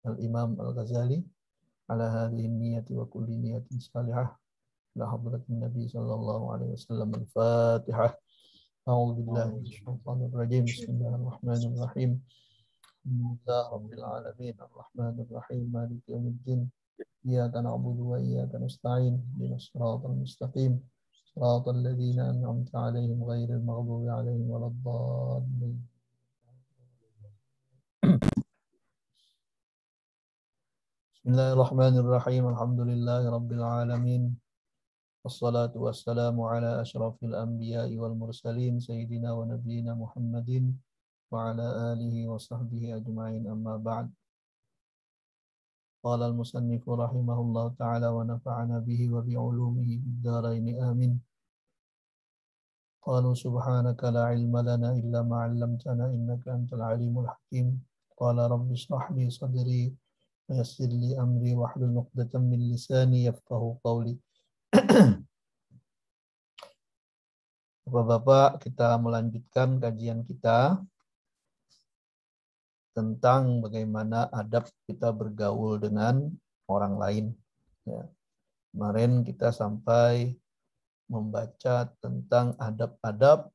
Al-Imam Al-Ghazali ala hadhihi niyyati wa kulli niyatin salihah ila hadratin Nabi sallallahu alaihi wasallam. Al-Fatihah. A'udzu billahi minasyaitonir rajim. Bismillahirrahmanirrahim. Alhamdulillahi rabbil alamin. Arrahmanir rahim. Maliki yaumiddin. Iyyaka na'budu wa iyyaka nasta'in. Ihdinas siratal mustaqim. Siratal ladzina an'amta 'alaihim ghairil maghdubi 'alaihim waladdallin. Bismillahirrahmanirrahim. Alhamdulillahi rabbil alamin. Wassalatu wassalamu ala asyrafil anbiya'i wal mursalin sayyidina wa nabiyyina Muhammadin wa ala alihi wa sahbihi ajma'in, amma ba'd. Qala al-musannifu rahimahullahu ta'ala wa nafa'ana bihi wa bi'ulumihi bid dharain amin. Qalu subhanaka la ilma lana illa ma 'allamtana innaka antal alimul hakim. Qala rabbi shrah li sadri wa yassir li amri wahlul 'uqdatam min lisani yafqahu qawli. Bapak-bapak, kita melanjutkan kajian kita tentang bagaimana adab kita bergaul dengan orang lain. Ya. Kemarin kita sampai membaca tentang adab-adab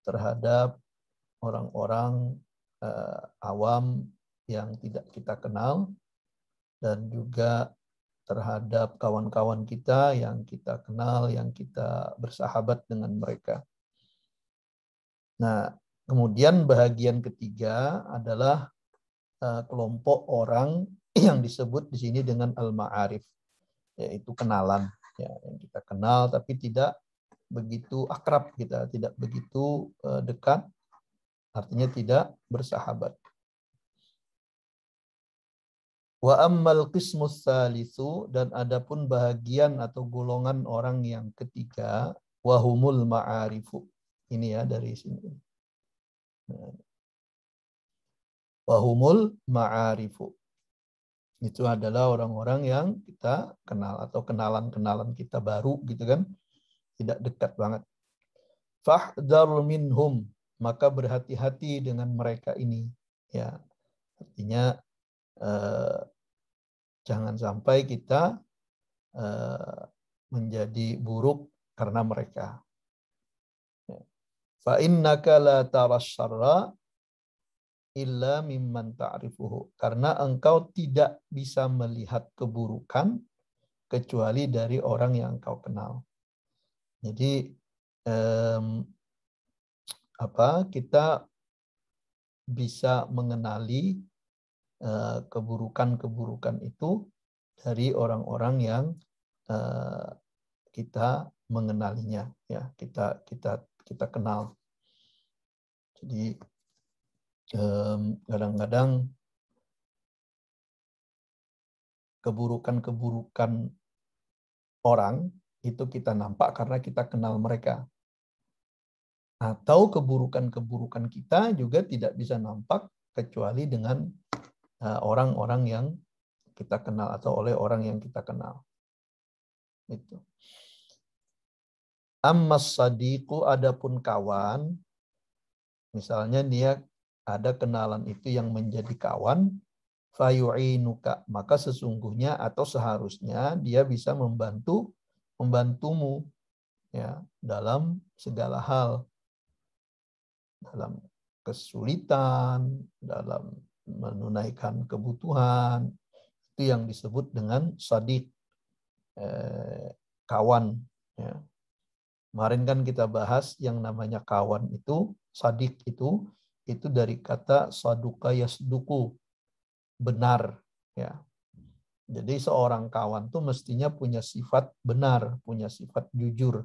terhadap orang-orang awam yang tidak kita kenal, dan juga terhadap kawan-kawan kita yang kita kenal, yang kita bersahabat dengan mereka. Nah, kemudian bahagian ketiga adalah kelompok orang yang disebut di sini dengan al-ma'arif, yaitu kenalan, ya, yang kita kenal tapi tidak begitu akrab, kita tidak begitu dekat, artinya tidak bersahabat. Wa ammal qismus tsalitsu, dan adapun bahagian atau golongan orang yang ketiga, wahumul ma'arifu. Ini ya dari sini. Wahumul ma'arifu. Itu adalah orang-orang yang kita kenal atau kenalan-kenalan kita baru gitu kan. Tidak dekat banget. Fahdar minhum, maka berhati-hati dengan mereka ini. Ya. Artinya jangan sampai kita menjadi buruk karena mereka. Fa innaka la taras syarra illa mimman ta'rifuhu. Karena engkau tidak bisa melihat keburukan kecuali dari orang yang engkau kenal. Jadi kita bisa mengenali keburukan-keburukan itu dari orang-orang yang kita mengenalinya, ya, kita kenal. Jadi kadang-kadang keburukan-keburukan orang itu kita nampak karena kita kenal mereka. Atau keburukan-keburukan kita juga tidak bisa nampak kecuali dengan orang-orang yang kita kenal atau oleh orang yang kita kenal. Itu. Ammas sadiqu, adapun kawan, misalnya dia ada kenalan itu yang menjadi kawan, fayu'inuka, maka sesungguhnya atau seharusnya dia bisa membantumu, ya, dalam segala hal, dalam kesulitan, dalam menunaikan kebutuhan. Itu yang disebut dengan sadiq, kawan, ya. Kemarin kan kita bahas yang namanya kawan itu, sadiq itu dari kata saduka yasduku, benar, ya. Jadi seorang kawan tuh mestinya punya sifat benar, punya sifat jujur.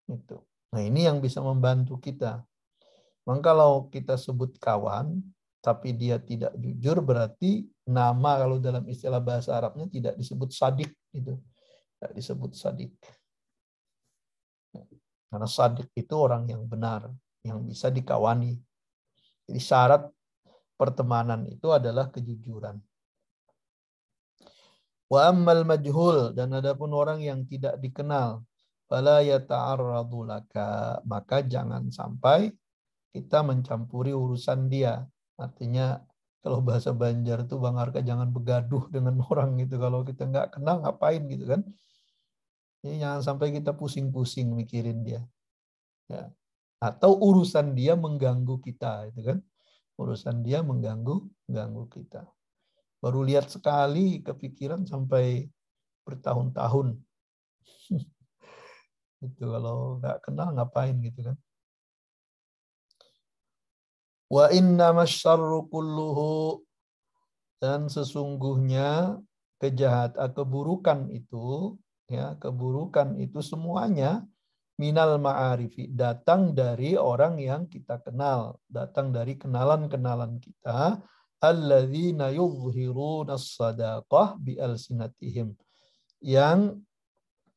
Itu. Nah, ini yang bisa membantu kita. Maka kalau kita sebut kawan tapi dia tidak jujur, berarti nama kalau dalam istilah bahasa Arabnya tidak disebut sadiq, itu. Tidak disebut sadiq. Karena sadiq itu orang yang benar, yang bisa dikawani. Jadi syarat pertemanan itu adalah kejujuran. Wa ammal majhul, dan adapun orang yang tidak dikenal, fala yata'arradu laka, maka jangan sampai kita mencampuri urusan dia. Artinya Kalau bahasa Banjar tuh Bang Arka, jangan begaduh dengan orang gitu. Kalau kita nggak kenal ngapain gitu kan. Jadi jangan sampai kita pusing-pusing mikirin dia. Ya. Atau urusan dia mengganggu kita, itu kan. Urusan dia mengganggu kita. Baru lihat sekali kepikiran sampai bertahun-tahun. Itu kalau nggak kenal ngapain gitu kan. Wa innamasy syarru kulluhu, dan sesungguhnya keburukan itu, ya, keburukan itu semuanya minal ma'arifi, datang dari orang yang kita kenal, datang dari kenalan-kenalan kita, alladzina yuzhiruna as-sadaqah bi alsinatihim, yang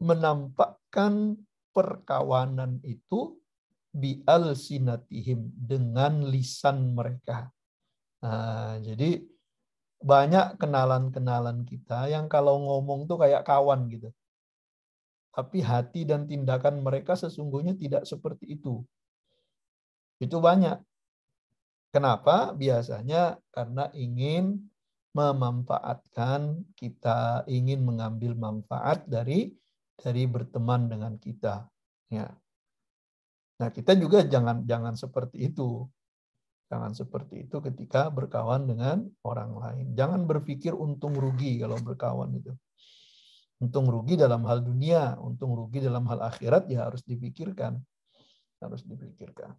menampakkan perkawanan itu bi alsinatihim, dengan lisan mereka. Nah, jadi banyak kenalan-kenalan kita yang kalau ngomong tuh kayak kawan gitu. Tapi hati dan tindakan mereka sesungguhnya tidak seperti itu. Itu banyak. Kenapa? Biasanya karena ingin memanfaatkan kita, ingin mengambil manfaat dari berteman dengan kita. Ya. Nah, kita juga jangan seperti itu. Jangan seperti itu ketika berkawan dengan orang lain. Jangan berpikir untung rugi kalau berkawan itu. Untung rugi dalam hal dunia, untung rugi dalam hal akhirat ya harus dipikirkan. Harus dipikirkan.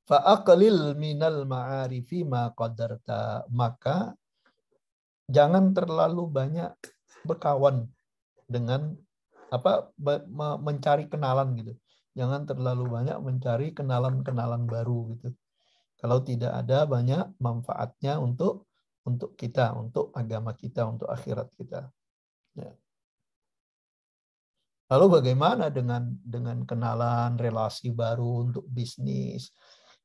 Fa'aqlil minal ma'arifi ma qadarta. Maka jangan terlalu banyak berkawan dengan mencari kenalan gitu. Jangan terlalu banyak mencari kenalan-kenalan baru gitu. Kalau tidak ada banyak manfaatnya untuk kita, untuk agama kita, untuk akhirat kita. Ya. Lalu bagaimana dengan kenalan, relasi baru untuk bisnis?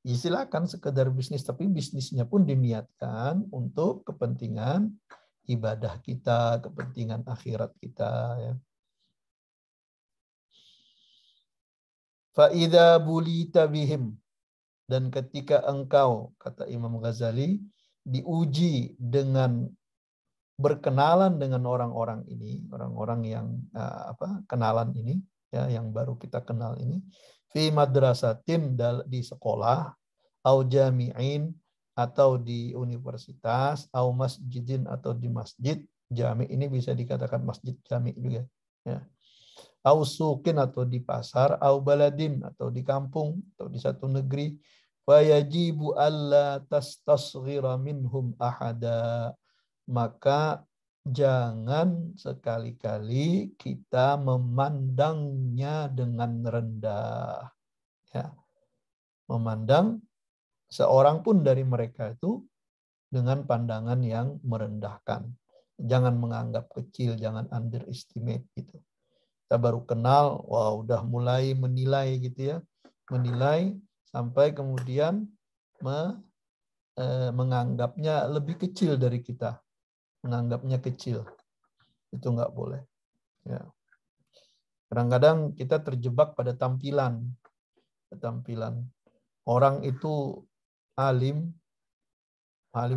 Ya, silakan sekedar bisnis, tapi bisnisnya pun diniatkan untuk kepentingan ibadah kita, kepentingan akhirat kita. Ya. Fa'idha bulita bihim, dan ketika engkau, kata Imam Ghazali, diuji dengan berkenalan dengan orang-orang ini, orang-orang yang kenalan ini, ya, yang baru kita kenal ini, fi madrasatin, di sekolah, au jami'in, atau di universitas, au masjidin, atau di masjid. Jami' ini bisa dikatakan masjid jami' juga, ya. Au sukin, atau di pasar, au baladin, atau di kampung, atau di satu negeri. Fa yajibu alla tastasghira minhum ahada, maka jangan sekali-kali kita memandangnya dengan rendah. Ya. Memandang seorang pun dari mereka itu dengan pandangan yang merendahkan. Jangan menganggap kecil, jangan underestimate gitu. Kita baru kenal, wah udah mulai menilai gitu ya. Menilai sampai kemudian menganggapnya lebih kecil dari kita. Menganggapnya kecil. Itu nggak boleh. Ya. Kadang-kadang kita terjebak pada tampilan. Orang itu alim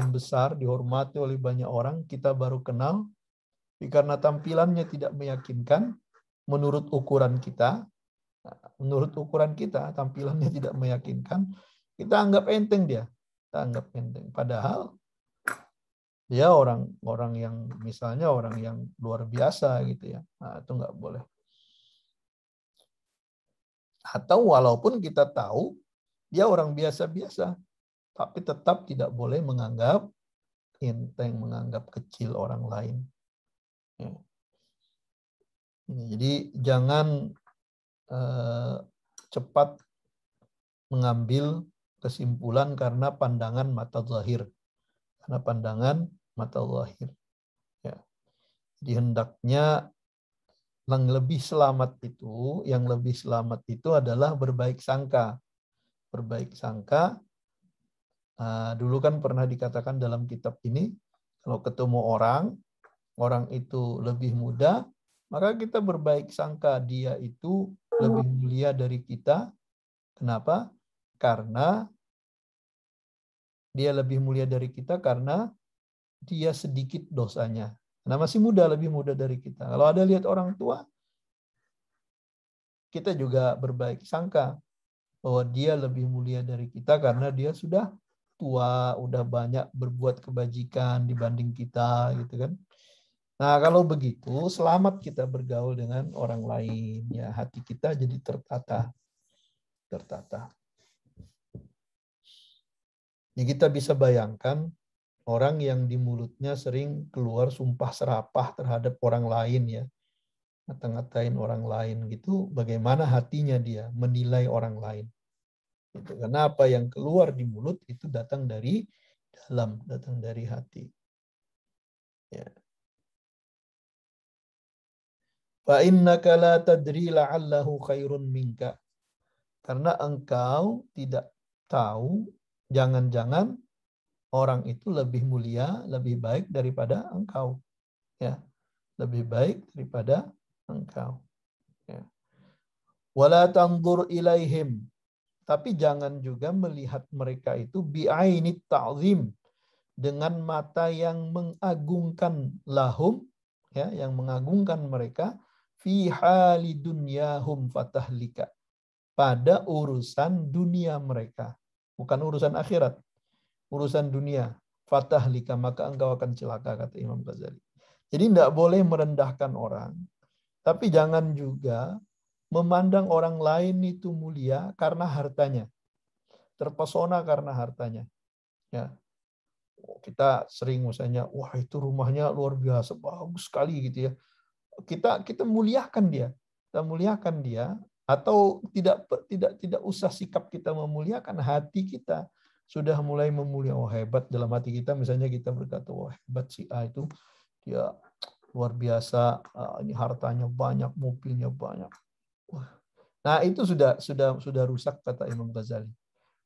besar, dihormati oleh banyak orang, kita baru kenal, tapi karena tampilannya tidak meyakinkan, menurut ukuran kita, tampilannya tidak meyakinkan, kita anggap enteng dia. Kita anggap enteng. Padahal dia orang yang misalnya orang yang luar biasa gitu ya. Nah, itu nggak boleh. Atau walaupun kita tahu dia orang biasa-biasa, tapi tetap tidak boleh menganggap enteng, menganggap kecil orang lain. Ya. Jadi jangan cepat mengambil kesimpulan karena pandangan mata zahir. Karena pandangan mata zahir. Ya. Jadi hendaknya yang lebih selamat itu adalah berbaik sangka. Berbaik sangka. Dulu kan pernah dikatakan dalam kitab ini, kalau ketemu orang itu lebih muda, maka kita berbaik sangka dia itu lebih mulia dari kita. Kenapa? Karena Dia lebih mulia dari kita karena dia sedikit dosanya. Nah, masih muda, lebih muda dari kita. Kalau ada lihat orang tua, kita juga berbaik sangka bahwa dia lebih mulia dari kita karena dia sudah tua, udah banyak berbuat kebajikan dibanding kita, gitu kan. Nah, kalau begitu, selamat kita bergaul dengan orang lain. Ya, hati kita jadi tertata. Ya, kita bisa bayangkan orang yang di mulutnya sering keluar sumpah serapah terhadap orang lain, ya, ngata-ngatain orang lain gitu, bagaimana hatinya dia menilai orang lain. Gitu. Karena apa yang keluar di mulut itu datang dari dalam, datang dari hati. Ya. Fa innaka la tadri la'allahu khairun minka. Karena engkau tidak tahu, jangan-jangan orang itu lebih mulia, lebih baik daripada engkau. Ya, lebih baik daripada engkau. Ya. Wala tanzur ilaihim. Tapi jangan juga melihat mereka itu bi'ainit ta'zim, dengan mata yang mengagungkan lahum, ya, yang mengagungkan mereka, fi hali dunyahum fatahlika, pada urusan dunia mereka, bukan urusan akhirat, urusan dunia, fatahlika, maka engkau akan celaka, kata Imam Ghazali. Jadi tidak boleh merendahkan orang, tapi jangan juga memandang orang lain itu mulia karena hartanya, terpesona karena hartanya. Ya, kita sering misalnya, wah itu rumahnya luar biasa, bagus sekali gitu ya. Kita muliakan dia, atau tidak usah sikap kita memuliakan, hati kita sudah mulai memuliakan. Oh hebat, dalam hati kita misalnya kita berkata, wah hebat si A itu, dia luar biasa, ini hartanya banyak, mobilnya banyak. Wah. Nah itu sudah rusak, kata Imam Ghazali.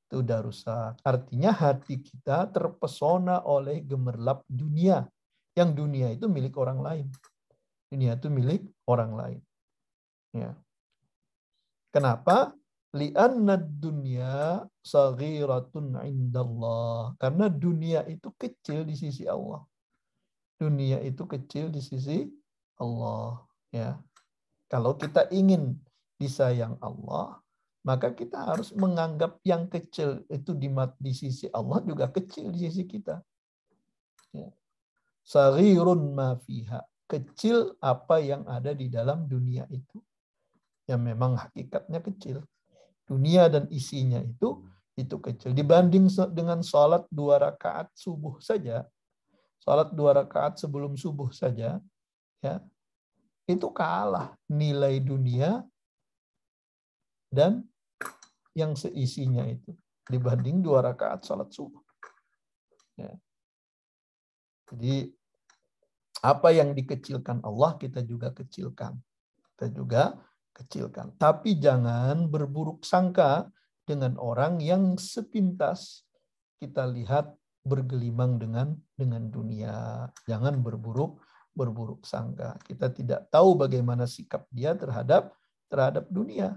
Itu sudah rusak. Artinya hati kita terpesona oleh gemerlap dunia. Yang dunia itu milik orang lain. Dunia itu milik orang lain. Ya. Kenapa? Li'anna dunya saghiratun indallah. Karena dunia itu kecil di sisi Allah. Dunia itu kecil di sisi Allah. Ya. Kalau kita ingin disayang Allah, maka kita harus menganggap yang kecil itu di sisi Allah juga kecil di sisi kita. Ya. Saghirun ma fiha. Kecil apa yang ada di dalam dunia itu. Yang memang hakikatnya kecil. Dunia dan isinya itu kecil. Dibanding dengan sholat 2 rakaat subuh saja, sholat 2 rakaat sebelum subuh saja, ya, itu kalah nilai dunia dan yang seisinya itu dibanding 2 rakaat sholat subuh. Ya. Jadi apa yang dikecilkan Allah kita juga kecilkan. Tapi jangan berburuk sangka dengan orang yang sepintas kita lihat bergelimang dengan dunia. Jangan berburuk sangka. Kita tidak tahu bagaimana sikap dia terhadap dunia.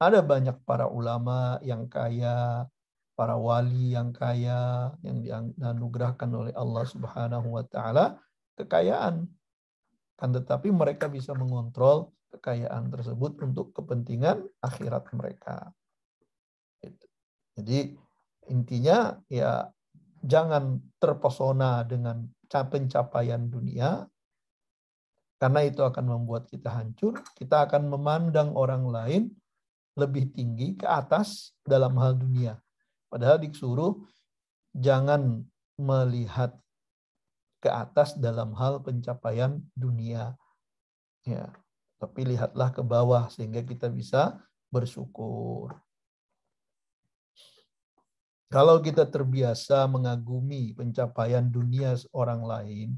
Ada banyak para ulama yang kaya, para wali yang kaya, yang dianugerahkan oleh Allah Subhanahu wa taala kekayaan. Kan tetapi mereka bisa mengontrol kekayaan tersebut untuk kepentingan akhirat mereka. Jadi intinya ya jangan terpesona dengan pencapaian dunia, karena itu akan membuat kita hancur. Kita akan memandang orang lain lebih tinggi ke atas dalam hal dunia. Padahal disuruh jangan melihat ke atas dalam hal pencapaian dunia. Ya, tapi lihatlah ke bawah sehingga kita bisa bersyukur. Kalau kita terbiasa mengagumi pencapaian dunia orang lain,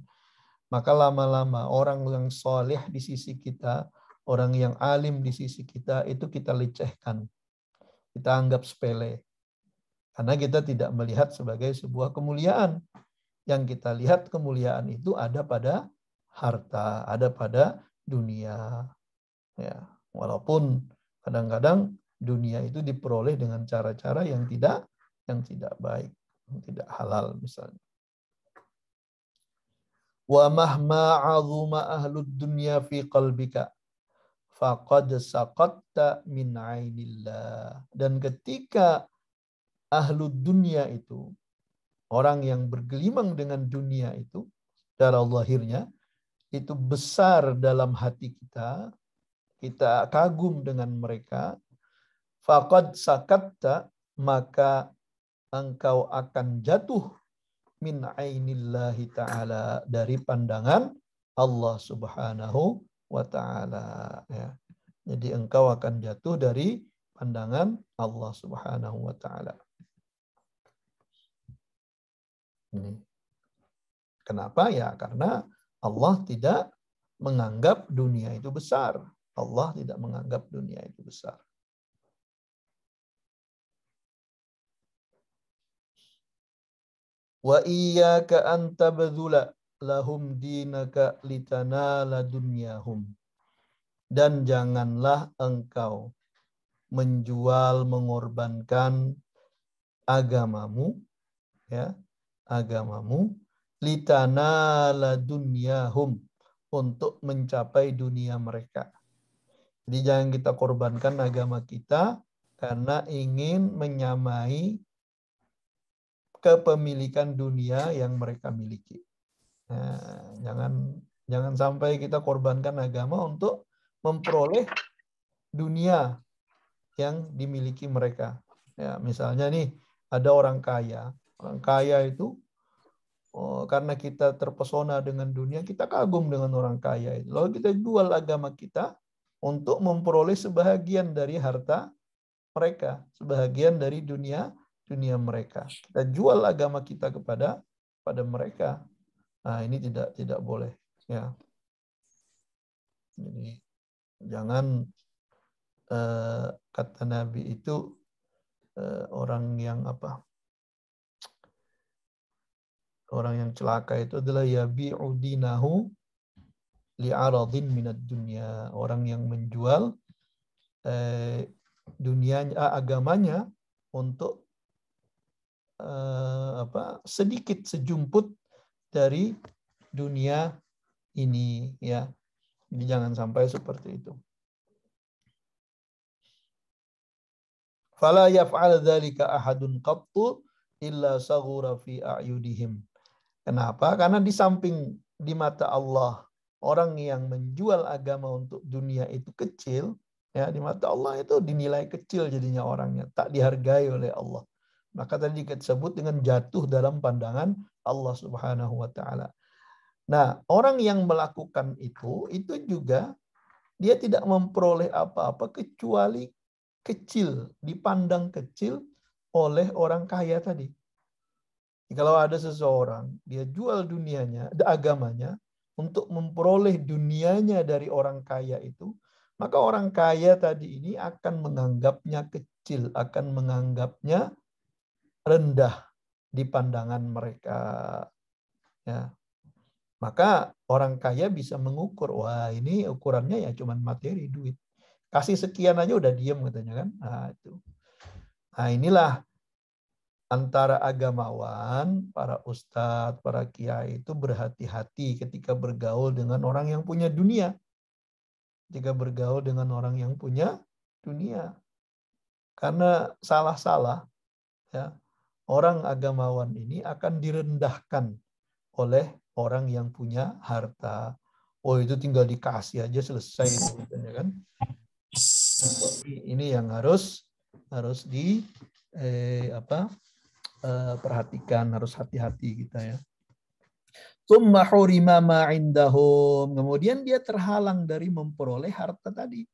maka lama-lama orang yang soleh di sisi kita, orang yang alim di sisi kita, itu kita lecehkan. Kita anggap sepele. Karena kita tidak melihat sebagai sebuah kemuliaan. Yang kita lihat kemuliaan itu ada pada harta, ada pada dunia. Ya, walaupun kadang-kadang dunia itu diperoleh dengan cara-cara yang tidak baik. tidak halal misalnya. Wa mahma 'azuma ahlud dunya fi qalbika faqad saqatta min 'ainillah. Dan ketika ahlud dunya itu, orang yang bergelimang dengan dunia itu, secara lahirnya, itu besar dalam hati kita, kita kagum dengan mereka, faqad saqatta, maka engkau akan jatuh min ainillahi ta'ala, dari pandangan Allah subhanahu wa ta'ala. Ya. Jadi engkau akan jatuh dari pandangan Allah subhanahu wa ta'ala. Ini. Kenapa? Ya karena Allah tidak menganggap dunia itu besar. Allah tidak menganggap dunia itu besar. Wa iyyaka an tabdhula lahum dinaka litanala dunyahum. Dan janganlah engkau menjual, mengorbankan agamamu, ya, agamamu, litanala dunyahum, untuk mencapai dunia mereka. Jadi jangan kita korbankan agama kita karena ingin menyamai kepemilikan dunia yang mereka miliki. Nah, jangan sampai kita korbankan agama untuk memperoleh dunia yang dimiliki mereka. Ya, misalnya nih ada orang kaya itu karena kita terpesona dengan dunia, kita kagum dengan orang kaya itu. Lalu kita jual agama kita untuk memperoleh sebahagian dari harta mereka, sebahagian dari dunia mereka. Kita jual agama kita kepada mereka. Nah, ini tidak boleh, ya. Jadi jangan kata Nabi itu orang yang celaka itu adalah yabi'u dinahu li'aradin minad dunya. Orang yang menjual agamanya untuk sedikit sejumput dari dunia ini, ya. Jadi jangan sampai seperti itu. Fala yaf'al dzalika ahadun qattu illa saghura fi a'yudihim. Kenapa? Karena di samping di mata Allah orang yang menjual agama untuk dunia itu kecil, ya, di mata Allah itu dinilai kecil jadinya orangnya, tak dihargai oleh Allah. Maka tadi disebut dengan jatuh dalam pandangan Allah Subhanahu wa taala. Nah, orang yang melakukan itu juga dia tidak memperoleh apa-apa kecuali kecil, dipandang kecil oleh orang kaya tadi. Kalau ada seseorang, dia jual dunianya, agamanya, untuk memperoleh dunianya dari orang kaya itu, maka orang kaya tadi ini akan menganggapnya kecil, akan menganggapnya rendah di pandangan mereka. Ya. Maka orang kaya bisa mengukur, wah ini ukurannya ya cuma materi, duit. Kasih sekian aja udah diem katanya kan. Nah, itu. Nah, inilah antara agamawan, para ustadz, para kiai itu berhati-hati ketika bergaul dengan orang yang punya dunia. Jika bergaul dengan orang yang punya dunia. Karena salah-salah, ya, orang agamawan ini akan direndahkan oleh orang yang punya harta. Oh, itu tinggal dikasih aja selesai itu, kan? Ini yang harus perhatikan, harus hati-hati kita, ya. Tsumma hurima ma indahum. Kemudian dia terhalang dari memperoleh harta tadi.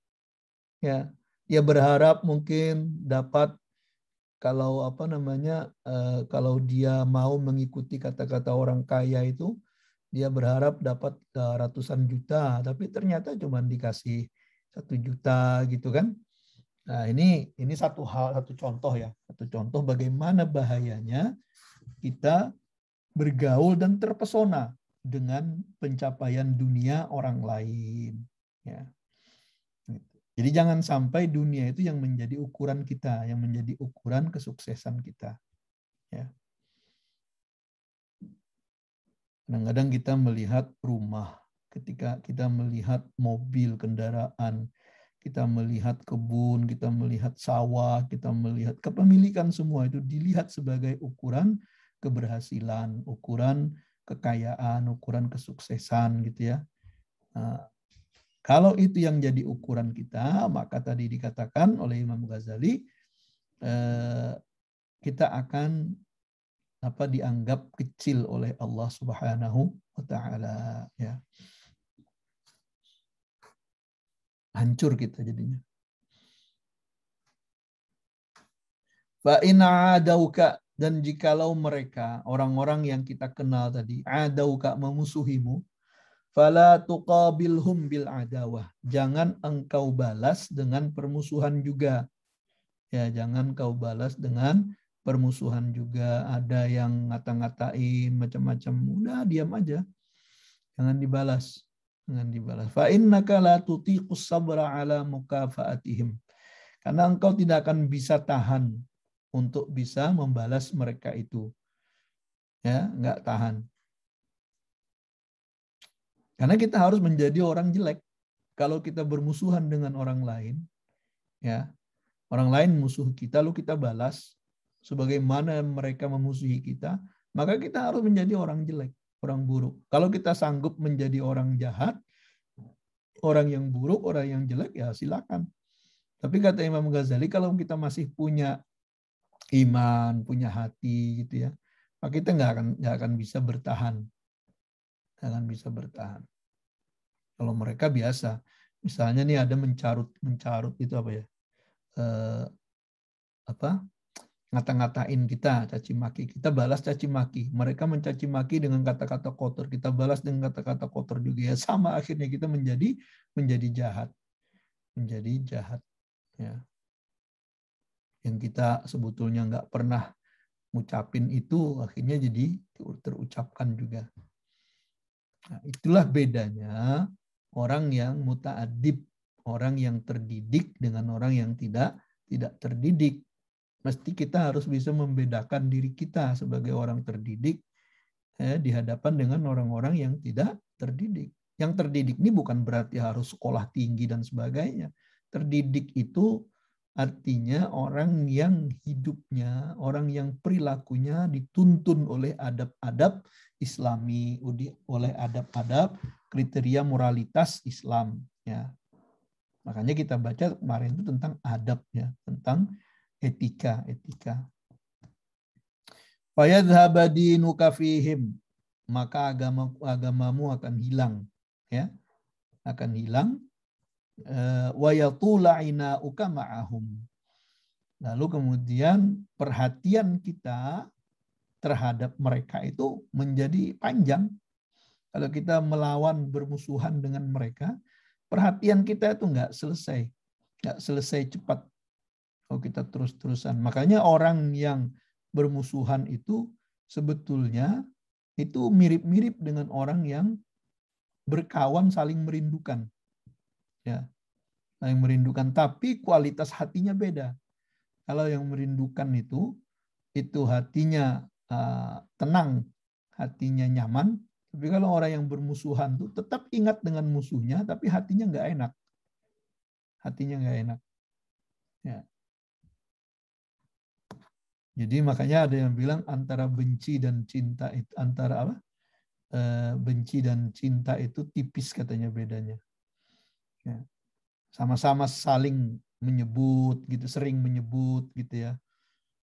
Ya, dia berharap mungkin dapat, kalau kalau dia mau mengikuti kata-kata orang kaya itu, dia berharap dapat ratusan juta, tapi ternyata cuma dikasih 1 juta gitu kan. Nah, ini satu contoh, ya. Satu contoh bagaimana bahayanya kita bergaul dan terpesona dengan pencapaian dunia orang lain, ya. Jadi jangan sampai dunia itu yang menjadi ukuran kita, yang menjadi ukuran kesuksesan kita, ya. Kadang-kadang kita melihat rumah, ketika kita melihat mobil, kendaraan, kita melihat kebun, kita melihat sawah, kita melihat kepemilikan, semua itu dilihat sebagai ukuran keberhasilan, ukuran kekayaan, ukuran kesuksesan gitu ya. Nah, kalau itu yang jadi ukuran kita, maka tadi dikatakan oleh Imam Ghazali, kita akan dianggap kecil oleh Allah Subhanahu wa taala ya. Hancur kita jadinya. Fa in adauka, dan jikalau mereka orang-orang yang kita kenal tadi adauka memusuhimu, fala tuqabilhum bil adawah, jangan engkau balas dengan permusuhan juga. Ya, jangan kau balas dengan permusuhan juga. Ada yang ngata-ngatain macam-macam, udah diam aja. Jangan dibalas. Jangan dibalas. Fa innaka la tutiqus sabra ala mukafaatihim. Karena engkau tidak akan bisa tahan untuk bisa membalas mereka itu. Ya, enggak tahan. Karena kita harus menjadi orang jelek. Kalau kita bermusuhan dengan orang lain, ya, orang lain musuh kita, lalu kita balas sebagaimana mereka memusuhi kita, maka kita harus menjadi orang jelek, orang buruk. Kalau kita sanggup menjadi orang jahat, orang yang buruk, orang yang jelek, ya silakan. Tapi kata Imam Ghazali, kalau kita masih punya iman, punya hati gitu ya, maka kita nggak akan bisa bertahan. Nggak akan bisa bertahan. Kalau mereka biasa, misalnya nih ada mencarut itu apa ya? Ngata-ngatain kita, caci maki, kita balas caci maki. Mereka mencaci maki dengan kata-kata kotor, kita balas dengan kata-kata kotor juga, ya sama, akhirnya kita menjadi jahat, ya. Yang kita sebetulnya nggak pernah ngucapin itu akhirnya jadi terucapkan juga. Nah, itulah bedanya orang yang muta'adib, orang yang terdidik dengan orang yang tidak terdidik. Mesti kita harus bisa membedakan diri kita sebagai orang terdidik di hadapan dengan orang-orang yang tidak terdidik. Yang terdidik ini bukan berarti harus sekolah tinggi dan sebagainya. Terdidik itu artinya orang yang hidupnya, orang yang perilakunya dituntun oleh adab-adab Islami, oleh adab-adab kriteria moralitas Islam. Ya. Makanya kita baca kemarin itu tentang adabnya, tentang etika. Fayadhhaba dinuka fihim, maka agamamu akan hilang, ya. Akan hilang. Wa yatula inauka ma'ahum. Lalu kemudian perhatian kita terhadap mereka itu menjadi panjang. Kalau kita melawan, bermusuhan dengan mereka, perhatian kita itu nggak selesai cepat. Kalau kita terus-terusan. Makanya orang yang bermusuhan itu sebetulnya itu mirip-mirip dengan orang yang berkawan saling merindukan. Ya, saling merindukan, tapi kualitas hatinya beda. Kalau yang merindukan itu hatinya tenang, hatinya nyaman. Tapi kalau orang yang bermusuhan itu tetap ingat dengan musuhnya, tapi hatinya nggak enak. Hatinya nggak enak. Ya. Jadi makanya ada yang bilang antara benci dan cinta itu, antara apa? Benci dan cinta itu tipis katanya bedanya. Ya. Sama-sama saling menyebut gitu, sering menyebut gitu ya.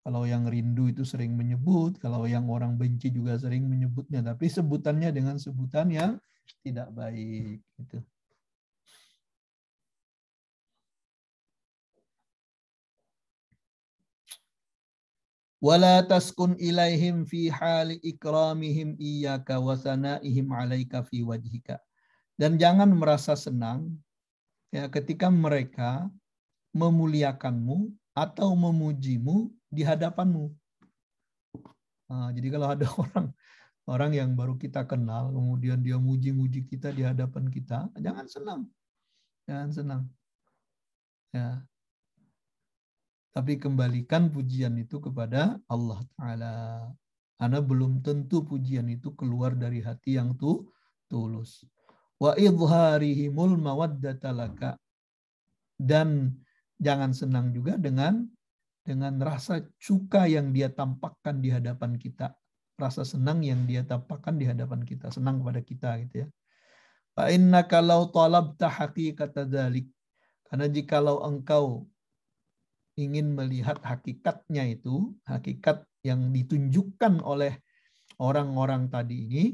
Kalau yang rindu itu sering menyebut, kalau yang orang benci juga sering menyebutnya, tapi sebutannya dengan sebutan yang tidak baik gitu. Wala taskun ilaihim fi hali ikramihim iyyaka wa sanaihim 'alaika fi wajhika. Dan jangan merasa senang ya ketika mereka memuliakanmu atau memujimu di hadapanmu. Nah, jadi kalau ada orang yang baru kita kenal, kemudian dia muji-muji kita di hadapan kita, jangan senang. Jangan senang. Ya. Tapi kembalikan pujian itu kepada Allah Ta'ala. Karena belum tentu pujian itu keluar dari hati yang tulus. Wa idharihimul mawaddata laka. Dan jangan senang juga dengan rasa suka yang dia tampakkan di hadapan kita. Rasa senang yang dia tampakkan di hadapan kita. Senang kepada kita gitu ya. Fa innaka law talabta haqiqata dzalik. Karena jikalau engkau ingin melihat hakikatnya itu, hakikat yang ditunjukkan oleh orang-orang tadi ini,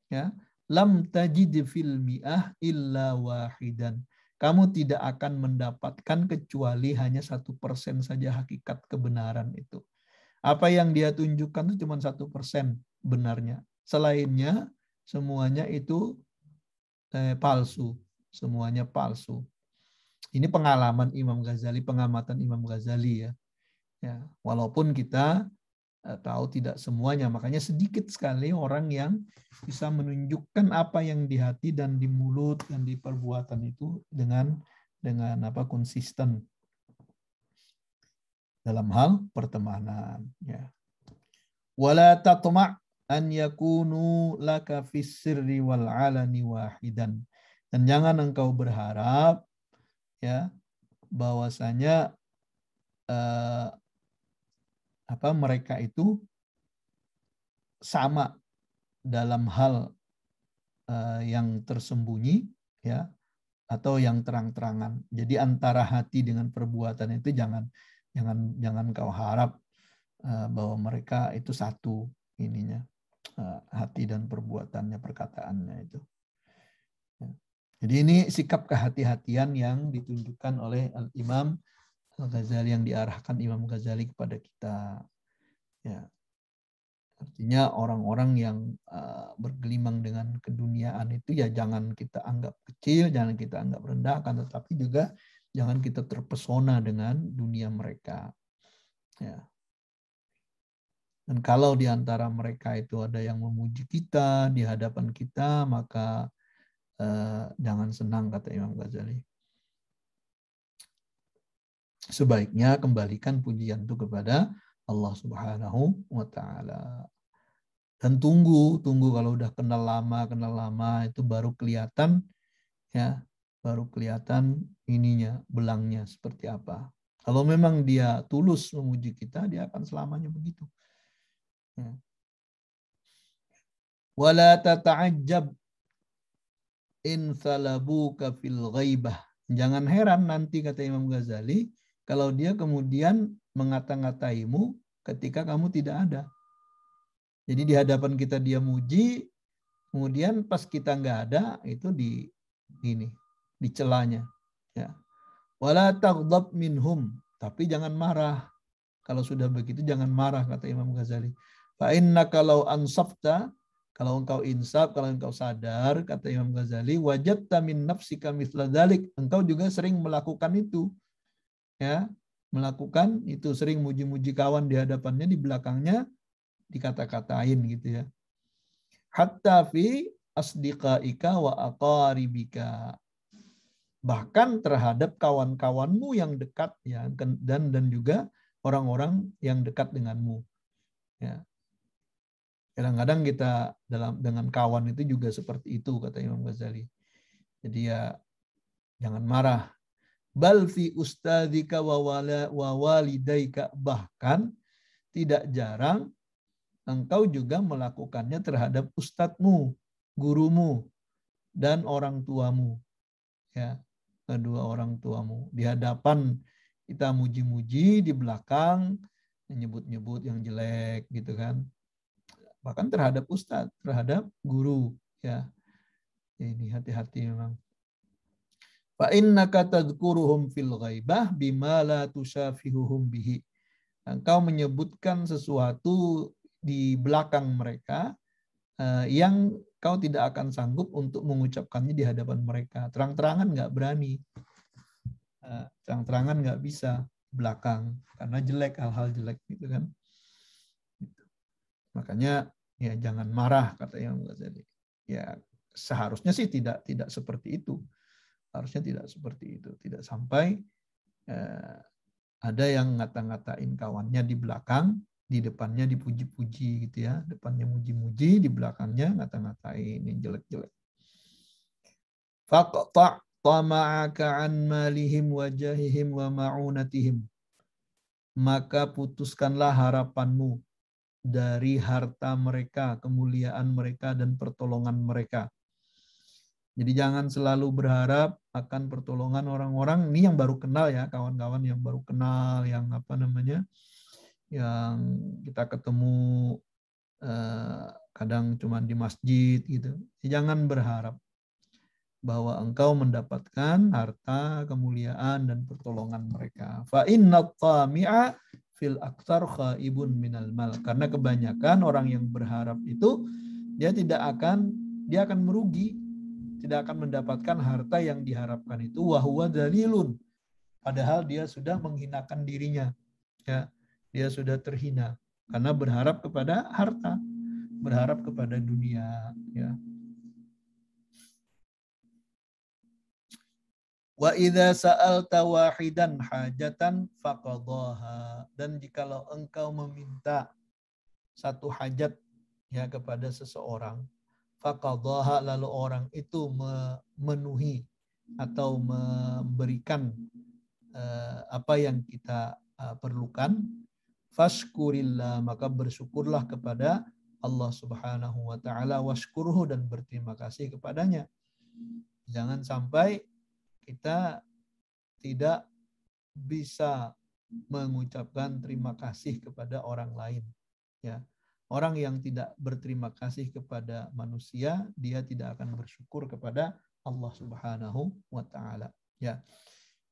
ya, lam tajid fil mi'ah illa wahidan. Kamu tidak akan mendapatkan kecuali hanya 1% saja hakikat kebenaran itu. Apa yang dia tunjukkan itu cuma 1% benarnya. Selainnya semuanya itu palsu, semuanya palsu. Ini pengalaman Imam Ghazali, pengamatan Imam Ghazali ya. Ya, walaupun kita tahu tidak semuanya, makanya sedikit sekali orang yang bisa menunjukkan apa yang di hati dan di mulut dan di perbuatan itu dengan apa konsisten dalam hal pertemanan. Ya. Wala tatma' an yakunu laka fis sirri wal alani wahidan. Dan jangan engkau berharap ya bahwasanya mereka itu sama dalam hal yang tersembunyi ya atau yang terang-terangan. Jadi antara hati dengan perbuatan itu jangan kau harap bahwa mereka itu satu ininya, hati dan perbuatannya, perkataannya itu. Ya. Jadi ini sikap kehati-hatian yang ditunjukkan oleh Al-Imam Al-Ghazali, yang diarahkan Imam Ghazali kepada kita. Ya. Artinya orang-orang yang bergelimang dengan keduniaan itu ya jangan kita anggap kecil, jangan kita anggap rendah, akan tetapi juga jangan kita terpesona dengan dunia mereka. Ya. Dan kalau di antara mereka itu ada yang memuji kita di hadapan kita, maka jangan senang, kata Imam Ghazali. Sebaiknya kembalikan pujian itu kepada Allah Subhanahu wa Ta'ala. Dan tunggu kalau udah kenal lama itu baru kelihatan ya, baru kelihatan ininya, belangnya seperti apa. Kalau memang dia tulus memuji kita, dia akan selamanya begitu. Ya. Wala tata'ajjab in salabuka fil ghaibah. Jangan heran nanti, kata Imam Ghazali, kalau dia kemudian mengata-ngataimu ketika kamu tidak ada. Jadi di hadapan kita dia muji, kemudian pas kita nggak ada itu dicelanya. Ya. Wala taghdab minhum, tapi jangan marah. Kalau sudah begitu jangan marah, kata Imam Ghazali. Fa innaka law ansafta, kalau engkau insaf, kalau engkau sadar, kata Imam Ghazali, wajadta min nafsika mithla dzalik, engkau juga sering melakukan itu. Ya, melakukan itu, sering muji-muji kawan di hadapannya, di belakangnya dikata-katain gitu ya. Hatta fi asdiqaika wa aqaribika. Bahkan terhadap kawan-kawanmu yang dekat ya, dan juga orang-orang yang dekat denganmu. Ya. Kadang-kadang kita dengan kawan itu juga seperti itu, kata Imam Ghazali. Jadi ya jangan marah. Bal fi ustadzika wa walidaika, bahkan tidak jarang engkau juga melakukannya terhadap ustadzmu, gurumu, dan orang tuamu. Ya, kedua orang tuamu. Di hadapan kita muji-muji, di belakang menyebut-nyebut yang jelek gitu kan. Bahkan terhadap ustadz, terhadap guru. Ya, ini hati-hati memang. Fa innaka tadhkuruhum fil ghaibah bima la tusafihuhum bihi. Engkau menyebutkan sesuatu di belakang mereka yang kau tidak akan sanggup untuk mengucapkannya di hadapan mereka. Terang-terangan nggak berani. Terang-terangan nggak bisa belakang. Karena jelek, hal-hal jelek gitu kan. Makanya ya jangan marah, kata Imam Ghazali. Ya seharusnya sih tidak seperti itu. Harusnya tidak seperti itu. Tidak sampai ada yang ngata-ngatain kawannya di belakang, Di depannya dipuji-puji gitu ya. Depannya muji-muji, di belakangnya ngata-ngatain yang jelek-jelek. Faqta' tama'aka an malihim wa jahihim wa ma'unatihim. Maka putuskanlah harapanmu dari harta mereka, kemuliaan mereka, dan pertolongan mereka. Jadi jangan selalu berharap akan pertolongan orang-orang. Ini yang baru kenal ya, kawan-kawan yang baru kenal, yang apa namanya, yang kita ketemu kadang cuma di masjid gitu. Jangan berharap bahwa engkau mendapatkan harta, kemuliaan, dan pertolongan mereka. Fa inna tami'a fil aktsar khaibun minal mal. Karena kebanyakan orang yang berharap itu dia akan merugi, tidak akan mendapatkan harta yang diharapkan itu. Wa huwa dalilun. Padahal dia sudah menghinakan dirinya. Ya, dia sudah terhina karena berharap kepada harta, berharap kepada dunia, ya. Wa idza sa'alta wahidan hajatan faqadaha. Dan jikalau engkau meminta satu hajat ya kepada seseorang, faqadaha, lalu orang itu memenuhi atau memberikan apa yang kita perlukan, fashkurillah, maka bersyukurlah kepada Allah Subhanahu wa taala, washkurhu, dan berterima kasih kepadanya. Jangan sampai kita tidak bisa mengucapkan terima kasih kepada orang lain, ya. Orang yang tidak berterima kasih kepada manusia, dia tidak akan bersyukur kepada Allah Subhanahu wa taala, ya.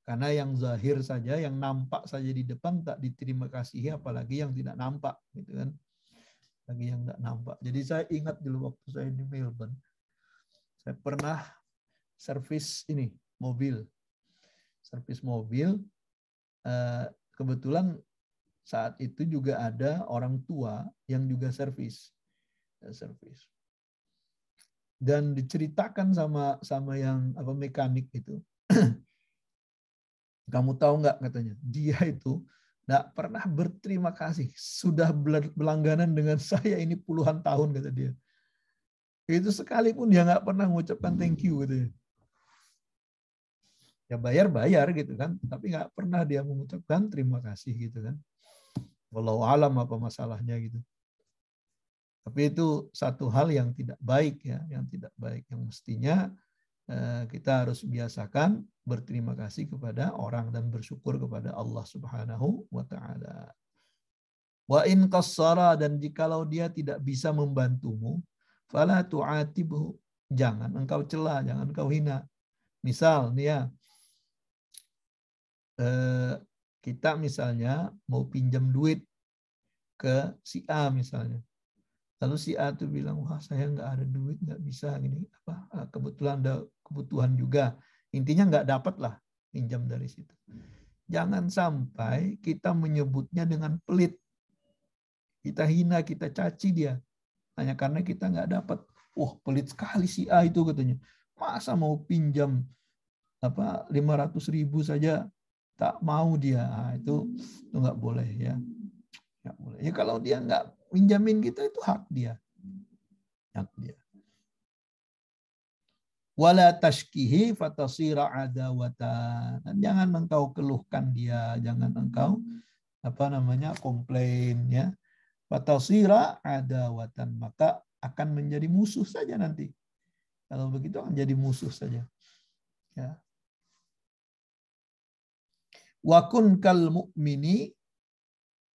Karena yang zahir saja, yang nampak saja di depan tak diterima kasih, apalagi yang tidak nampak, gitu kan. Lagi yang tidak nampak. Jadi saya ingat dulu waktu saya di Melbourne, saya pernah servis ini mobil, kebetulan saat itu juga ada orang tua yang juga servis. Dan diceritakan sama yang mekanik itu. Kamu tahu nggak, katanya, dia itu nggak pernah berterima kasih. Sudah berlangganan dengan saya ini puluhan tahun, kata dia. Itu sekalipun dia nggak pernah mengucapkan thank you, katanya. Ya bayar gitu kan, tapi nggak pernah dia mengucapkan terima kasih gitu kan. Wallahu alam apa masalahnya gitu. Tapi itu satu hal yang tidak baik ya, yang tidak baik, yang mestinya kita harus biasakan berterima kasih kepada orang dan bersyukur kepada Allah Subhanahu wa taala. Wa in qassara, dan jikalau dia tidak bisa membantumu, fala tu'atibhu, jangan engkau cela, jangan engkau hina. Misal nih ya, kita misalnya mau pinjam duit ke si A misalnya. Lalu si A tuh bilang, wah saya nggak ada duit, nggak bisa gini, kebetulan ada kebutuhan juga. Intinya nggak dapat lah pinjam dari situ. Jangan sampai kita menyebutnya dengan pelit. Kita hina, kita caci dia. Hanya karena kita nggak dapat. Wah pelit sekali si A itu, katanya. Masa mau pinjam 500.000 saja tak mau dia. Nah, itu nggak boleh ya. Nggak boleh. Ya kalau dia nggak pinjamin kita, itu hak dia. Hak dia. Wala tashkihi fatasira adawatan. Dan jangan engkau keluhkan dia, jangan engkau komplain ya. Fatasira adawatan, maka akan menjadi musuh saja nanti. Kalau begitu akan jadi musuh saja. Ya. Wa kun kal mu'mini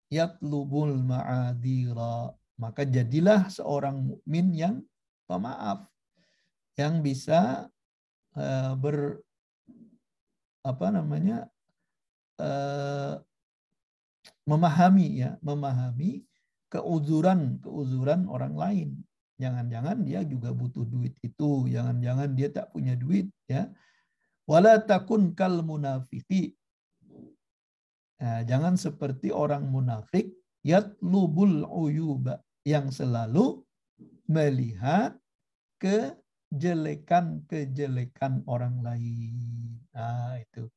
yatlubul ma'adira. Maka jadilah seorang mukmin yang pemaaf, yang bisa memahami keuzuran orang lain. Jangan-jangan dia juga butuh duit itu, jangan-jangan dia tak punya duit ya. Wala takun kal munafiqi. Nah, jangan seperti orang munafik, yatlubul uyuba, yang selalu melihat kejelekan orang lain. Nah, itu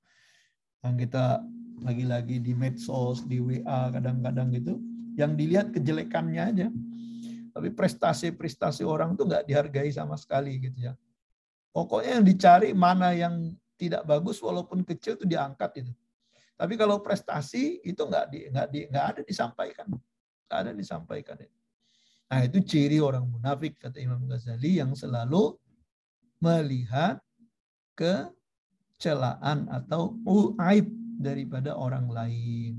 yang kita lagi-lagi di medsos, di WA kadang-kadang gitu, Yang dilihat kejelekannya aja. Tapi prestasi-prestasi orang tuh nggak dihargai sama sekali gitu ya. Pokoknya yang dicari mana yang tidak bagus walaupun kecil itu diangkat itu. Tapi kalau prestasi itu nggak ada disampaikan. Nggak ada disampaikan. Nah itu ciri orang munafik kata Imam Ghazali yang selalu melihat kecelaan atau aib daripada orang lain.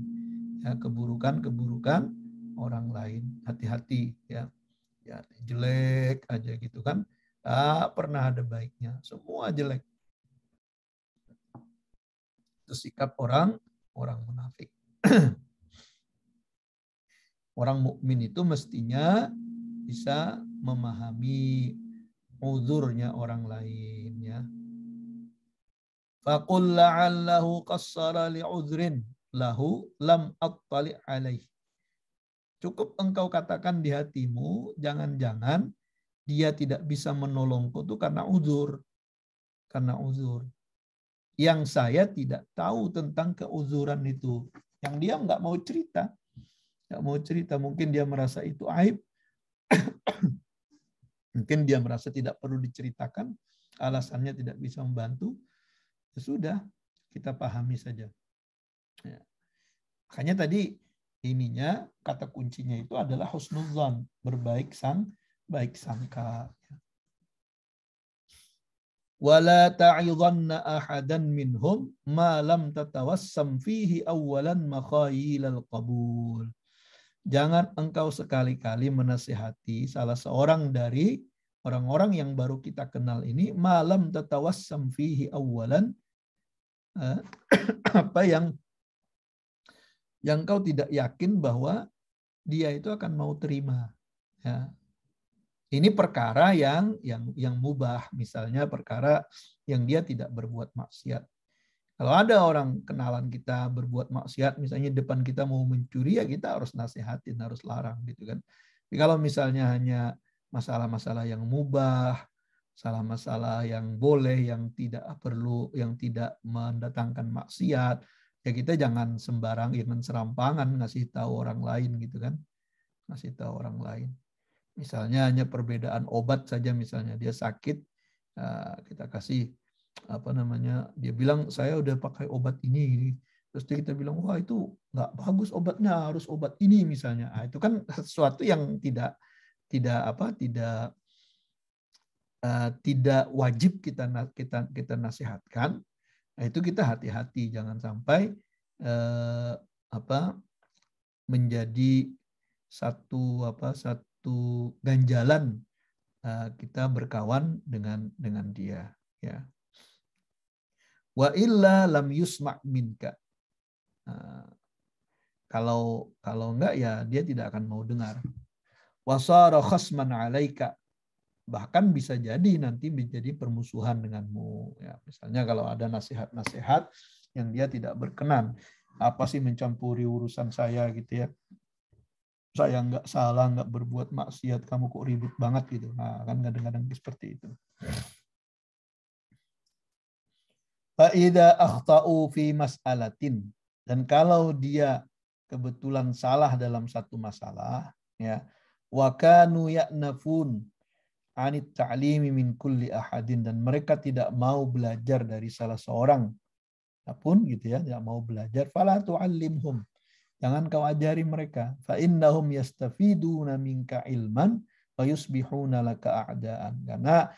Ya, keburukan-keburukan orang lain. Hati-hati ya. Ya, jelek aja gitu kan. Tak pernah ada baiknya. Semua jelek. Itu sikap orang munafik. Orang mukmin itu mestinya bisa memahami uzurnya orang lain ya. Faqul la'allahu qassara li'udhrin lahu lam attali' alaih. Cukup engkau katakan di hatimu, jangan-jangan dia tidak bisa menolongku itu karena uzur. Karena uzur. Yang saya tidak tahu tentang keuzuran itu. Yang dia nggak mau cerita. Nggak mau cerita. Mungkin dia merasa itu aib. Mungkin dia merasa tidak perlu diceritakan. Alasannya tidak bisa membantu. Ya sudah, kita pahami saja. Ya. Makanya tadi ininya, kata kuncinya itu adalah husnudzan. Baik sangka. Wala ta'idhanna ahadan minhum ma lam tatawassam fihi awalan makhayilal qabul. Jangan engkau sekali-kali menasihati salah seorang dari orang-orang yang baru kita kenal ini malam tatawassam fihi awalan apa yang kau tidak yakin bahwa dia itu akan mau terima. Ya. Ini perkara yang mubah, misalnya perkara yang dia tidak berbuat maksiat. Kalau ada orang kenalan kita berbuat maksiat, misalnya depan kita mau mencuri, ya kita harus nasihatin, harus larang gitu kan. Tapi kalau misalnya hanya masalah-masalah yang mubah, masalah-masalah yang boleh, yang tidak perlu, yang tidak mendatangkan maksiat, ya kita jangan serampangan ngasih tahu orang lain gitu kan. Ngasih tahu orang lain. Misalnya hanya perbedaan obat saja, misalnya dia sakit, kita kasih dia bilang saya udah pakai obat ini, terus kita bilang wah itu nggak bagus obatnya, harus obat ini misalnya. Itu kan sesuatu yang tidak wajib kita nasihatkan. Nah, itu kita hati-hati, jangan sampai menjadi satu ganjalan kita berkawan dengan dia ya. Wa illa lam yusma' minka. Kalau enggak ya dia tidak akan mau dengar. Wasara khasman 'alaika. Bahkan bisa jadi nanti menjadi permusuhan denganmu ya. Misalnya kalau ada nasihat-nasihat yang dia tidak berkenan, apa sih mencampuri urusan saya gitu ya. Saya nggak salah, nggak berbuat maksiat, kamu kok ribut banget gitu. Nah, kan kadang-kadang seperti itu. Fa'idha akhta'u fi mas'alatin. Dan kalau dia kebetulan salah dalam satu masalah, ya, wa kanu ya'nafun anit ta'limi min kulli ahadin, dan mereka tidak mau belajar dari salah seorang apun gitu ya, tidak mau belajar, fala tu'allimhum. Jangan kau ajari mereka. Fa innahum yastafiduna minka ilman wa yusbihuna laka a'daan. Karena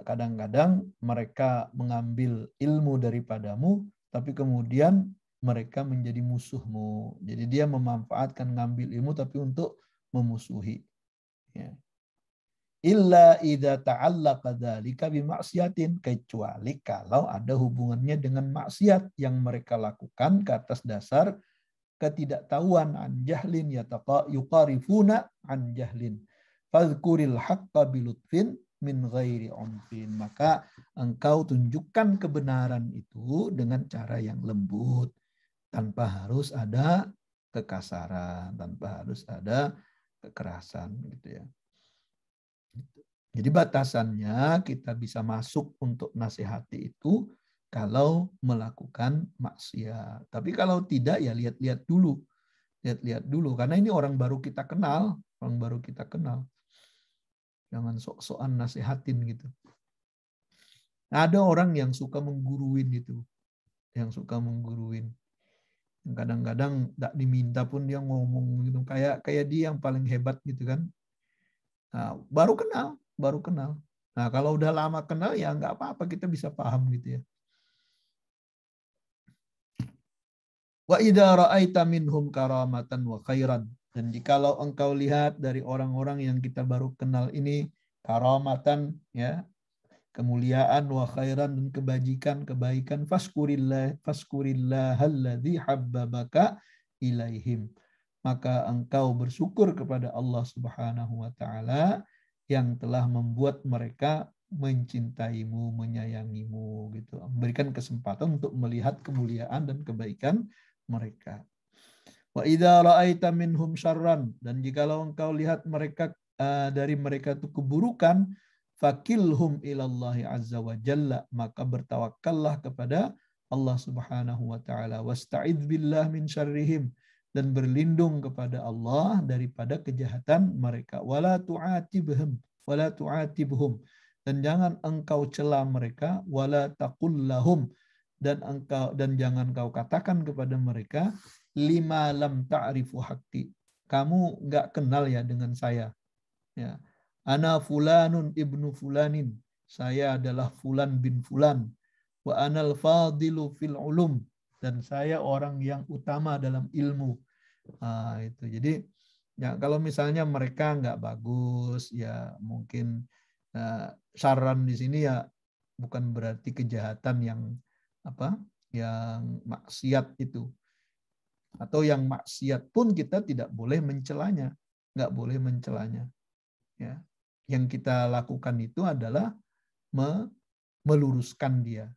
kadang-kadang mereka mengambil ilmu daripadamu, tapi kemudian mereka menjadi musuhmu. Jadi dia memanfaatkan ngambil ilmu tapi untuk memusuhi. Ya. Illa idza ta'allaqa dzalika bimaksiatin, kecuali kalau ada hubungannya dengan maksiat yang mereka lakukan ke atas dasar ketidaktahuan, an jahlin yuqarifuna an jahlin. Fadhkuril haqqa bilutfin min ghairi unfin. Maka engkau tunjukkan kebenaran itu dengan cara yang lembut, tanpa harus ada kekasaran, tanpa harus ada kekerasan gitu ya. Jadi batasannya kita bisa masuk untuk nasihati itu kalau melakukan maksiat. Tapi kalau tidak ya lihat-lihat dulu. Lihat-lihat dulu, karena ini orang baru kita kenal, orang baru kita kenal. Jangan sok-sokan nasihatin gitu. Ada orang yang suka mengguruin gitu, yang suka mengguruin. Kadang-kadang tidak diminta pun dia ngomong gitu, kayak dia yang paling hebat gitu kan. Nah, baru kenal. Nah, kalau udah lama kenal ya nggak apa-apa, kita bisa paham gitu ya. Wa idza ra'aita minhum karamatan wa khairan. Dan jikalau engkau lihat dari orang-orang yang kita baru kenal ini karamatan, ya, kemuliaan, wa khairan, dan kebaikan, faskurillah alladzi habbabaka ilaihim. Maka engkau bersyukur kepada Allah Subhanahu wa taala yang telah membuat mereka mencintaimu, menyayangimu gitu. Memberikan kesempatan untuk melihat kemuliaan dan kebaikan mereka. Wa idza ra'aita minhum syarran, dan jikalau engkau lihat mereka dari mereka itu keburukan, fakilhum ilallahi azza wa jalla, maka bertawakkallah kepada Allah Subhanahu wa taala, wasta'idz billah min syarrihim, dan berlindung kepada Allah daripada kejahatan mereka. Wala tu'atibhum, dan jangan engkau cela mereka, wala taqul lahum, dan jangan kau katakan kepada mereka, lima lam ta'rifu haqqi, kamu enggak kenal ya dengan saya, ya. Ana fulanun ibnu fulanin, saya adalah fulan bin fulan. Wa anal fadilu fil ulum, dan saya orang yang utama dalam ilmu. Nah, itu. Jadi ya, kalau misalnya mereka nggak bagus, ya mungkin saran di sini ya bukan berarti kejahatan yang yang maksiat itu, atau yang maksiat pun kita tidak boleh mencelanya, nggak boleh mencelanya. Ya, yang kita lakukan itu adalah meluruskan dia,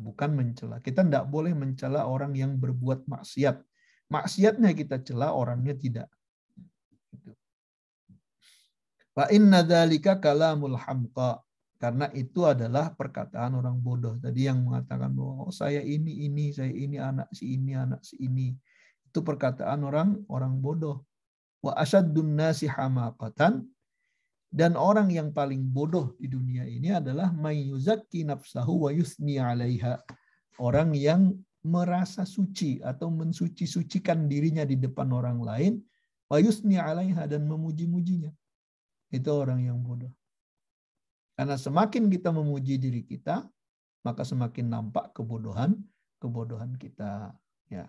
bukan mencela. Kita tidak boleh mencela orang yang berbuat maksiat. Maksiatnya kita cela, orangnya tidak. Fa inna dzalika kalamul hamqa, karena itu adalah perkataan orang bodoh. Tadi yang mengatakan bahwa saya ini, saya ini, anak si ini. Itu perkataan orang bodoh. Wa asyaddun nasi hamaqatan, dan orang yang paling bodoh di dunia ini adalah may yuzakki nafsahu wa yusni 'alaiha. Orang yang merasa suci atau mensuci-sucikan dirinya di depan orang lain, wa yusni 'alaiha, dan memuji-mujinya. Itu orang yang bodoh. Karena semakin kita memuji diri kita, maka semakin nampak kebodohan kita, ya.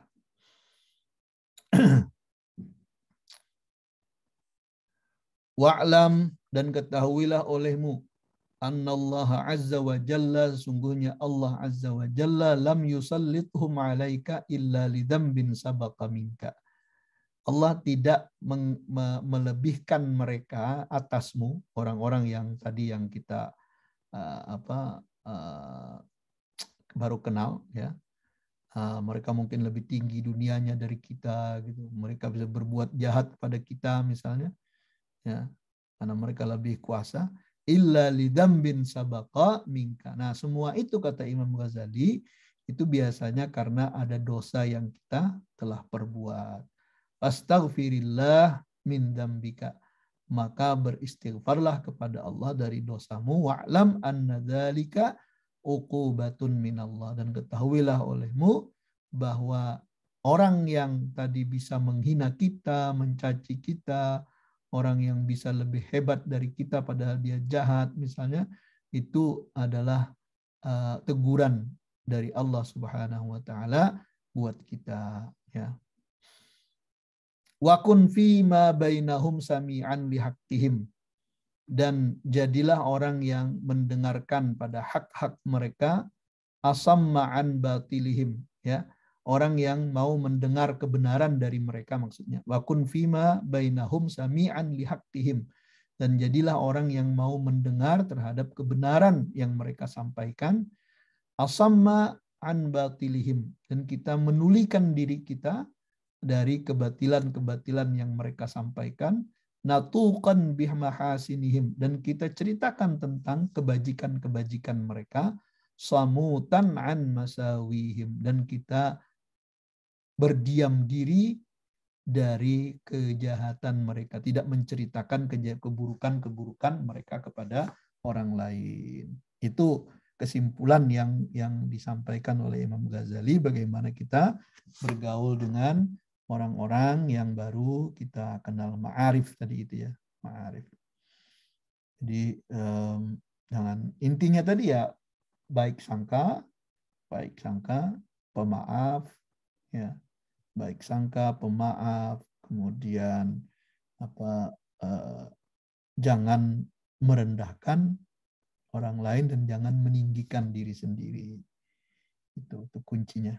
Wa'lam, dan ketahuilah olehmu, annallaha azza wa jalla, sungguhnya Allah azza wa jalla, lam yusallithum 'alaika illa lidzambin sabaqa minka. Allah tidak melebihkan mereka atasmu, orang-orang yang tadi yang kita baru kenal, ya. Mereka mungkin lebih tinggi dunianya dari kita gitu. Mereka bisa berbuat jahat kepada kita misalnya, ya, karena mereka lebih kuasa. Illa lidzambin sabaqa minka. Nah, semua itu kata Imam Ghazali itu biasanya karena ada dosa yang kita telah perbuat. Astaghfirillah min dzambika, maka beristighfarlah kepada Allah dari dosamu. Wa'lam anna dzalika uqubatun minallah, dan ketahuilah olehmu bahwa orang yang tadi bisa menghina kita, mencaci kita, orang yang bisa lebih hebat dari kita padahal dia jahat misalnya, itu adalah teguran dari Allah Subhanahu wa taala buat kita, ya. Wa kun fi ma bainahum sami'an lihaqqihim, dan jadilah orang yang mendengarkan pada hak-hak mereka, asamma'an batilihim, ya, orang yang mau mendengar kebenaran dari mereka maksudnya. Wa kun fi ma bainahum sami'an lihaqqihim, dan jadilah orang yang mau mendengar terhadap kebenaran yang mereka sampaikan, asamma'an batilihim, dan kita menulikan diri kita dari kebatilan-kebatilan yang mereka sampaikan, natuqan bihmahasinihim, dan kita ceritakan tentang kebajikan-kebajikan mereka, samutan an masawihim, dan kita berdiam diri dari kejahatan mereka, tidak menceritakan keburukan-keburukan mereka kepada orang lain. Itu kesimpulan yang disampaikan oleh Imam Ghazali, bagaimana kita bergaul dengan orang-orang yang baru kita kenal, ma'arif tadi itu ya, ma'arif. Jadi jangan, intinya tadi ya baik sangka, pemaaf, ya, baik sangka, pemaaf, kemudian jangan merendahkan orang lain dan jangan meninggikan diri sendiri. Itu kuncinya.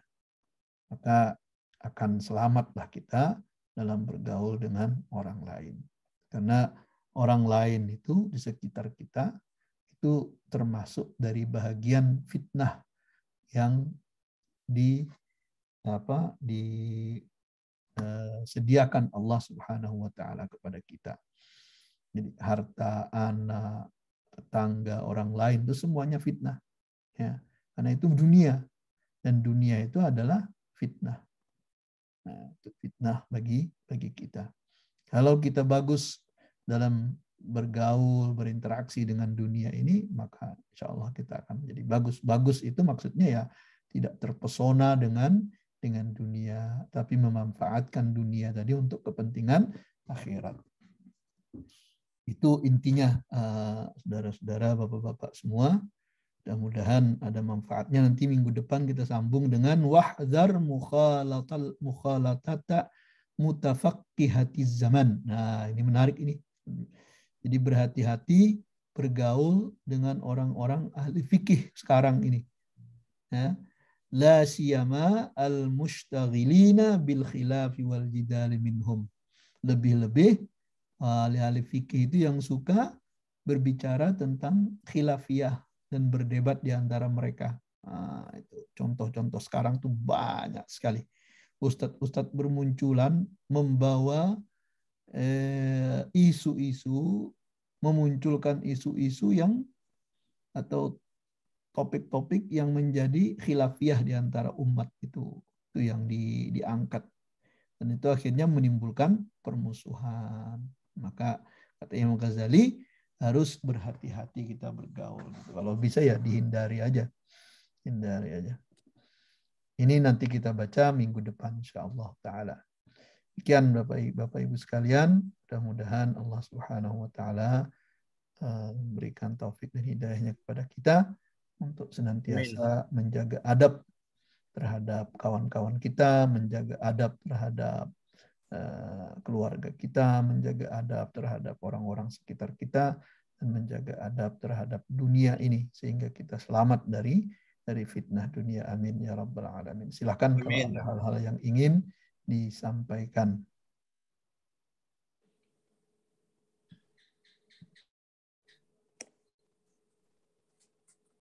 Maka akan selamatlah kita dalam bergaul dengan orang lain. Karena orang lain itu di sekitar kita itu termasuk dari bahagian fitnah yang disediakan Allah Subhanahu wa taala kepada kita. Jadi harta, anak, tetangga, orang lain itu semuanya fitnah. Ya. Karena itu dunia, dan dunia itu adalah fitnah. Nah, itu fitnah bagi kita. Kalau kita bagus dalam bergaul, berinteraksi dengan dunia ini, maka insya Allah kita akan menjadi bagus. Bagus itu maksudnya ya tidak terpesona dengan dunia, tapi memanfaatkan dunia tadi untuk kepentingan akhirat. Itu intinya, saudara-saudara, bapak-bapak semua. Mudah-mudahan ada manfaatnya. Nanti minggu depan kita sambung dengan wahdhar mukhalatata mutafaqqihatiz zaman. Nah, ini menarik ini. Jadi berhati-hati bergaul dengan orang-orang ahli fikih sekarang ini. Ya. La siyama al-mushtaghilina bil khilafi wal jidali minhum. Lebih-lebih ahli fikih itu yang suka berbicara tentang khilafiyah dan berdebat di antara mereka. Nah, itu contoh-contoh sekarang tuh banyak sekali. Ustadz-ustadz bermunculan membawa isu-isu, memunculkan isu-isu yang atau topik-topik yang menjadi khilafiyah di antara umat itu yang diangkat, dan itu akhirnya menimbulkan permusuhan. Maka kata Imam Ghazali harus berhati-hati kita bergaul. Kalau bisa ya dihindari aja, Ini nanti kita baca minggu depan insyaallah taala. Demikian Bapak Ibu sekalian, mudah-mudahan Allah Subhanahu wa taala memberikan taufik dan hidayahnya kepada kita untuk senantiasa menjaga adab terhadap kawan-kawan kita, menjaga adab terhadap keluarga kita, menjaga adab terhadap orang-orang sekitar kita, dan menjaga adab terhadap dunia ini sehingga kita selamat dari fitnah dunia. Amin ya rabbal alamin. Silakan kalau ada hal-hal yang ingin disampaikan.